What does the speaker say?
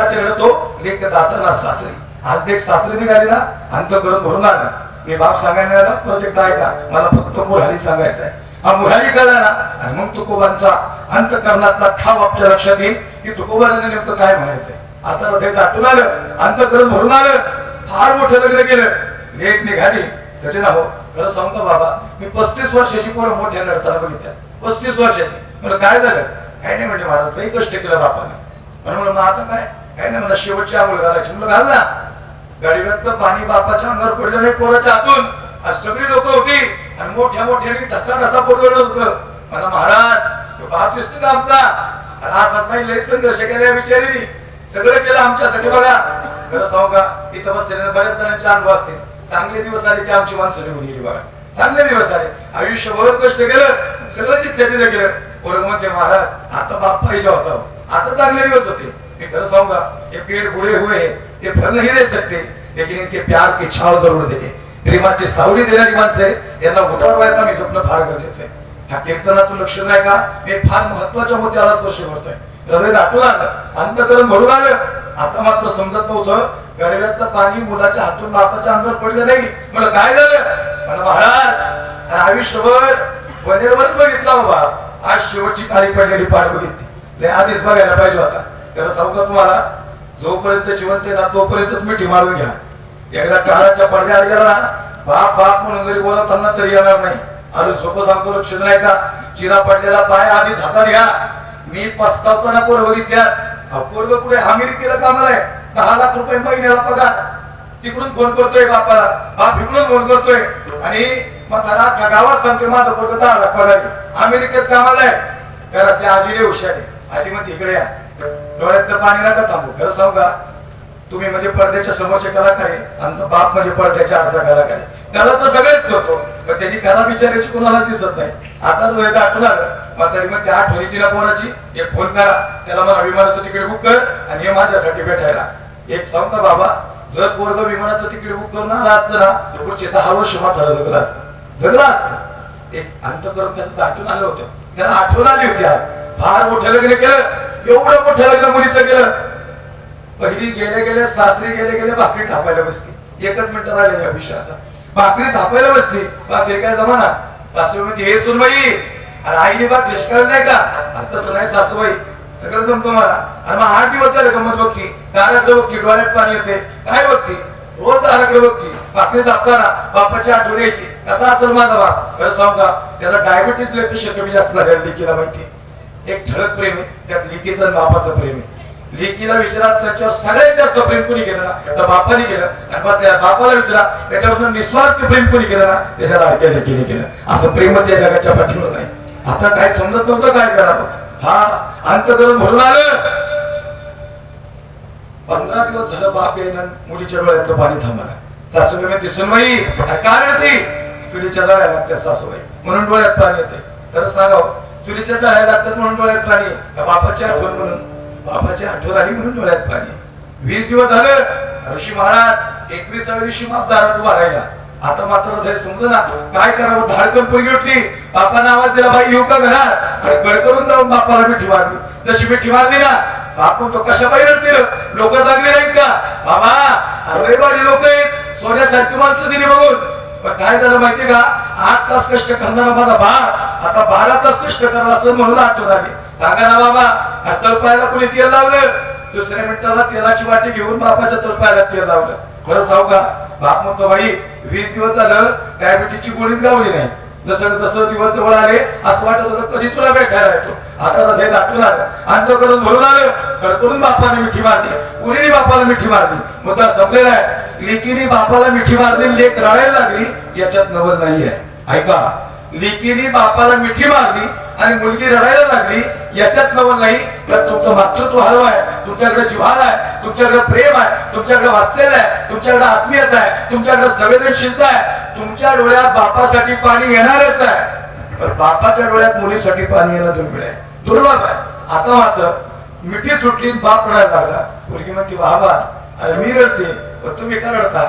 लेकाच्याकडे तो लेक जाताना सासरी. आज लेक सासरी निघाली ना अंतःकरण भरून आलं. मी बाप सांगायला आला परत एकदा ऐका, मला फक्त मुरारी सांगायचं आहे. हा मुरारी कळला ना आणि मग तुकोबांचा अंतःकरणातला ठाव आपल्या लक्षात येईल की तुकोबाने नेमकं काय म्हणायचंय. आता हृदय दाटून आलं, अंतःकरण भरून आलं, फार मोठं लग्न केलं, लेक निघाली. सजना हो खरं सांगतो बाबा, मी 35 वर्षाची पोरं मोठ्या लढताना बघितल्या. 35 वर्षाची. मला काय झालं? काय नाही म्हणजे महाराज लई कष्ट केलं बापाने. म्हणून मग आता काय नाही, मला शेवटची आंघोळ घालायची. म्हणलं घाल ना. गाडीवरचं पाणी बापाच्या अंगावर पडलं नाही पोराच्या हातून. आज सगळी लोक होती आणि मोठ्या मोठ्याने ढसा पोटवलं होतं. मला महाराज बाप दिसतो का आमचा? असाच नाही लय संघर्ष केला बिचारी, सगळं केलं आमच्यासाठी. बघा खरं सांगू का, इथं बसलेल्या बऱ्याच जणांचे अनुभव असतील. चांगले दिवस आले की आमची माणसं निघून गेली. बघा चांगले दिवस आले, आयुष्यभर कष्ट केलं, सगळं जितल्या तिथे केलं. पोरं म्हणते महाराज आता बाप पाहिजे होता, आता चांगले दिवस होते. मी खरं सांगू का, ये पेड़ बूढ़े हुए ये फल नहीं दे सकते लेकिन इनके प्यार की छाव जरूर देते. प्रेमाची सावली देणारी माणसं आहे, यांना उठावर व्हायला मी जपणं फार गरजेचं आहे. ह्या कीर्तनातून लक्ष नाही का, मी फार महत्वाच्या मुद्द्याला स्पर्श करतोय. हृदय दाटून आलं, अंतःकरण भरून आलं. आता मात्र समजत नव्हतं, गडव्यातलं पाणी मुलाच्या हातून बापाच्या अंगावर पडलं नाही. मला काय झालं? मला महाराज आयुष्यभर वनेरवरच बघितला बाबा, आज शेवटची काळी पडलेली पाड बघितली. लय आधीच बघायला पाहिजे होता. तर सांगू का तुम्हाला, जोपर्यंत जिवंत आहे ना तोपर्यंतच मिठी मारून घ्या. एकदा काळाच्या पडद्यावर गेला ना, बाप बाप म्हणून जरी बोलताना तरी येणार नाही. अरे सोपं सांगतो, लक्ष नाही का, चिरा पडलेला पाय आधीच हातात घ्या. मी पस्तावताना पोरं बघितल्या. पोरग पुढे अमेरिकेला कामाला आहे, 10 लाख रुपये महिन्याला पगार. तिकडून फोन करतोय बापाला, बाप इकडून फोन करतोय आणि मग गावात सांगतोय माझं पोरग 10 लाख पगार अमेरिकेत कामाला आहे. घरातली आजीले हुशार आहे. आजी म्हणते इकडे या, डोळ्यातलं पाणी नका थांबू. खरं सांगू का, तुम्ही म्हणजे पडद्याच्या समोरचे कलाकार आहे, आमचा बाप म्हणजे पडद्याच्या आडचा कलाकार आहे. कला तर सगळेच करतो, पण त्याची कला विचारायची कोणाला दिसत नाही. आता तो एकदा आठवण आलं, म्हातारी मग त्या आठवणी तिला पोराची एक फोन करा, त्याला मला विमानाचं तिकीट बुक कर आणि हे माझ्यासाठी भेटायला. एक सांगता बाबा, जर पोरग विमानाचं तिकीट बुक करून आला असतं ना, पुढचे 10 वर्ष म्हातारा जगलं असतं. एक अंतःकरण त्याचं दाटून आलं होतं, त्याला आठवण आली होती. आज फार मोठं लग्न केलं, एवढं मोठं लग्न मुलीचं केलं. पहिली गेले सासरी गेले भाकरी थापायला बसली. 1च मिनिट राहिले या विषयाचा. भाकरी थापायला बसली, भाकरी काय जमाना. सासूबाई म्हणजे हे सुनबाई, आणि आईने भाकरी शिकायला नाही का? तसं नाही सासूबाई, सगळं जमतो मला. आणि मग 8 दिवस झाले गंमत बघती, दाराकडे बघती, डोळ्यात पाणी येते. काय बघती? रोज दाराकडे बघती. भाकरी थापताना बापाची आठवण यायची. कसा असेल माझा बाप? खरं सांगू का, त्याचा डायबिटीस ब्लड प्रेशर कमी जास्त झालेला लेकीला माहिती. एक ठळक प्रेम आहे त्यात, लेकीचं आणि बापाचं प्रेम आहे. लेकीला विचारा त्याच्यावर सगळ्यात जास्त प्रेम कोणी केलं ना, तर बापाने केलं. आणि बस त्या बापाला विचारा त्याच्यावर निस्वार्थ प्रेम कोणी केलं ना, त्याच्या लाडक्या लेकीने केलं. असं प्रेमच या जगाच्या पाठीवर नाही. आता काय समजत नव्हतं काय करावं. हा अंतःकरण भरून आलं. 15 दिवस झालं बाप येईना, मुलीच्या डोळ्यातलं पाणी थांबलं. सासूबाई म्हणते सुनबाई काय ती? चुलीच्या जाळ्या लागतात सासूबाई म्हणून डोळ्यात पाणी येते. तर सांगावं, चुलीच्या जाळ्या लागतात म्हणून डोळ्यात पाणी, बापाची आठवण म्हणून, बापाची आठवण आली म्हणून डोळ्यात पाणी. 20 दिवस झालं ऋषी महाराज 21व्या दिवशी बाप दारात उभा राहिला. आता मात्र हृदय समजू ना काय करावं. धाडकन पोरगी उठली, बापाने आवाज दिला, बाई येऊ का घरात? आणि गडकरून जाऊन बापाला मिठी मारली. जशी मिठी मारली ना, बाप तो कशा बाहेर दिलं, लोक जागले नाहीत का? बाबा रविवारी लोक आहेत, सोन्यासारखी माणसं दिली बघून. पण काय झालं माहितीये का, 8 तास कष्ट करणारा माझा बाप आता 12 तास कष्ट करा असं म्हणून आठवण आली. सांगा ना बाबा, तळपायला कुणी तेल लावलं, दुसऱ्या मिनिटाला तेलाची वाटी घेऊन बापाच्या तळपायला तेल लावलं. खरं सांगू का, बाप म्हणतो बाई 20 दिवस झालं डायबिटीसची गोळीच गावली नाही. जसं जसं दिवस जवळ आले असं वाटत होतं कधी तुला भेटायला येतो. आता हृदय दाटून आलं, अंतःकरण भरून आलं. कडकडून बापाने मिठी मारली, उरीने बापाला मिठी मारली. मुद्दा संपलेला आहे. लेकीने बापाला मिठी मारली, लेक रडायला लागली, याच्यात नवल नाहीये. ऐका, लेकीने बापाला मिठी मारली आणि मुलगी रडायला लागली, याच्यात नवल नाही. तर तुमचं मातृत्व हळव आहे, तुमच्याकडे जिव्हाळा आहे, तुमच्याकडे प्रेम आहे, तुमच्याकडे वात्सल्य आहे, तुमच्याकडे आत्मीयता आहे, तुमच्याकडे संवेदनशीलता आहे. तुमच्या डोळ्यात बापासाठी पाणी येणारच आहे, पण बापाच्या डोळ्यात मुलीसाठी पाणी येणं दुर्मिळ आहे, दुर्लभ आहे. आता मात्र मिठी सुटली, बाप रडायला लागला. मुलगी म्हणते बाबा अरे मी रडते, पण तुम्ही का रडता?